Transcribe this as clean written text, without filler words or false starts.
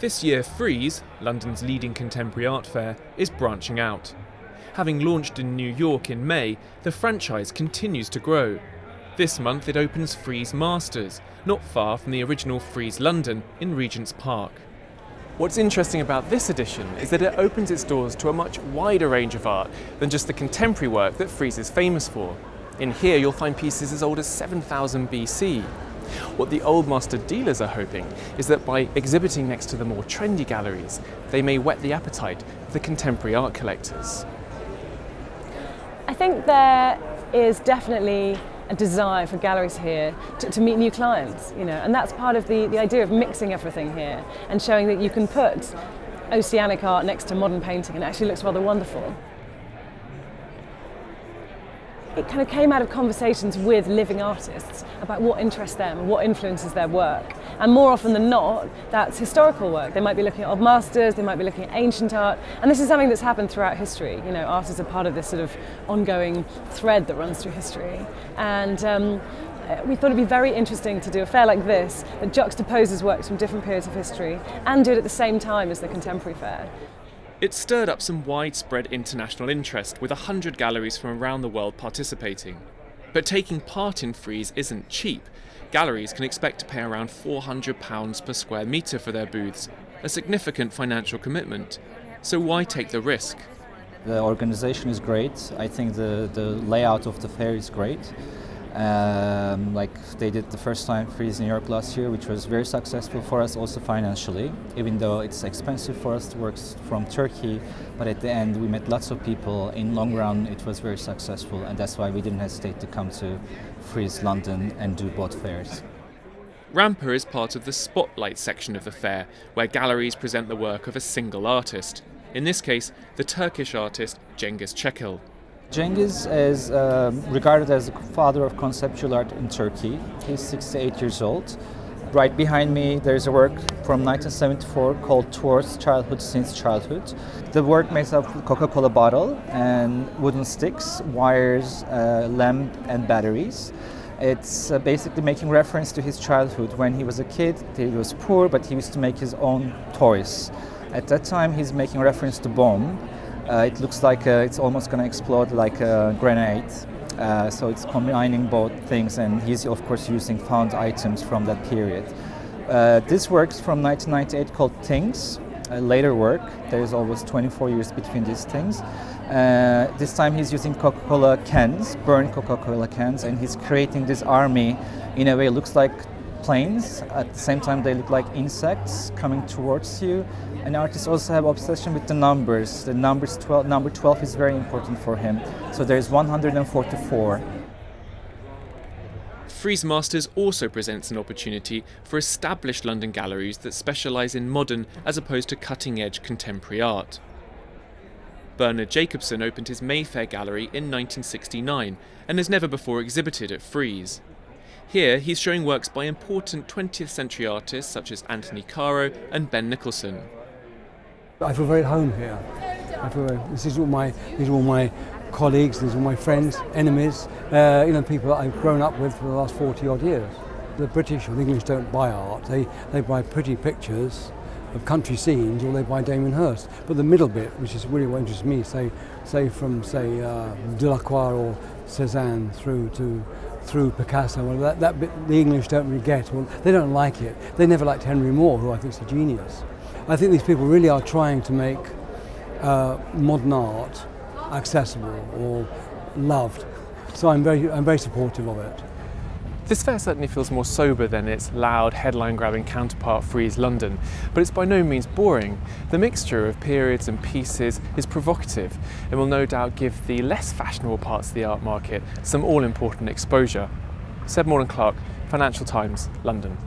This year Frieze, London's leading contemporary art fair, is branching out. Having launched in New York in May, the franchise continues to grow. This month it opens Frieze Masters, not far from the original Frieze London in Regent's Park. What's interesting about this edition is that it opens its doors to a much wider range of art than just the contemporary work that Frieze is famous for. In here you'll find pieces as old as 7000 BC. What the old master dealers are hoping is that by exhibiting next to the more trendy galleries, they may whet the appetite of the contemporary art collectors. I think there is definitely a desire for galleries here to meet new clients, and that's part of the idea of mixing everything here and showing that you can put oceanic art next to modern painting and it actually looks rather wonderful. It kind of came out of conversations with living artists about what interests them and what influences their work. And more often than not, that's historical work. They might be looking at old masters, they might be looking at ancient art, and this is something that's happened throughout history. Art is a part of this sort of ongoing thread that runs through history. And we thought it'd be very interesting to do a fair like this that juxtaposes works from different periods of history and do it at the same time as the contemporary fair. It stirred up some widespread international interest, with 100 galleries from around the world participating. But taking part in Frieze isn't cheap. Galleries can expect to pay around £400 per square metre for their booths, a significant financial commitment. So why take the risk? The organisation is great. I think the layout of the fair is great. Like they did the first time Frieze New York last year, which was very successful for us also financially, even though it's expensive for us to work from Turkey, but at the end we met lots of people. In long run it was very successful, and that's why we didn't hesitate to come to Frieze London and do both fairs. Rampa is part of the Spotlight section of the fair, where galleries present the work of a single artist, in this case the Turkish artist Cengiz Çakıl. Cengiz is regarded as the father of conceptual art in Turkey. He's 68 years old. Right behind me there's a work from 1974 called Towards Childhood Since Childhood. The work makes up a Coca-Cola bottle and wooden sticks, wires, lamp and batteries. It's basically making reference to his childhood. When he was a kid, he was poor, but he used to make his own toys. At that time he's making reference to bomb. It looks like it's almost going to explode like a grenade, so it's combining both things, and he's of course using found items from that period. This work's from 1998 called Things, a later work. There's almost 24 years between these things. This time he's using Coca-Cola cans, burned Coca-Cola cans, and he's creating this army. In a way it looks like planes, at the same time they look like insects coming towards you. And artists also have obsession with the numbers. The number 12 is very important for him. So there's 144. Frieze Masters also presents an opportunity for established London galleries that specialise in modern as opposed to cutting-edge contemporary art. Bernard Jacobson opened his Mayfair gallery in 1969 and has never before exhibited at Frieze. Here he's showing works by important 20th century artists such as Anthony Caro and Ben Nicholson. I feel very at home here. These are all my colleagues, these are all my friends, enemies, people that I've grown up with for the last 40 odd years. The British or the English don't buy art, they buy pretty pictures of country scenes, or they buy Damien Hirst. But the middle bit, which is really what interests me, from Delacroix or Cézanne through Picasso, well, that bit the English don't really get. Well, they don't like it. They never liked Henry Moore, who I think is a genius. I think these people really are trying to make modern art accessible or loved. So I'm very supportive of it. This fair certainly feels more sober than its loud, headline-grabbing counterpart Frieze London, but it's by no means boring. The mixture of periods and pieces is provocative and will no doubt give the less fashionable parts of the art market some all-important exposure. Seb Morton-Clark, Financial Times, London.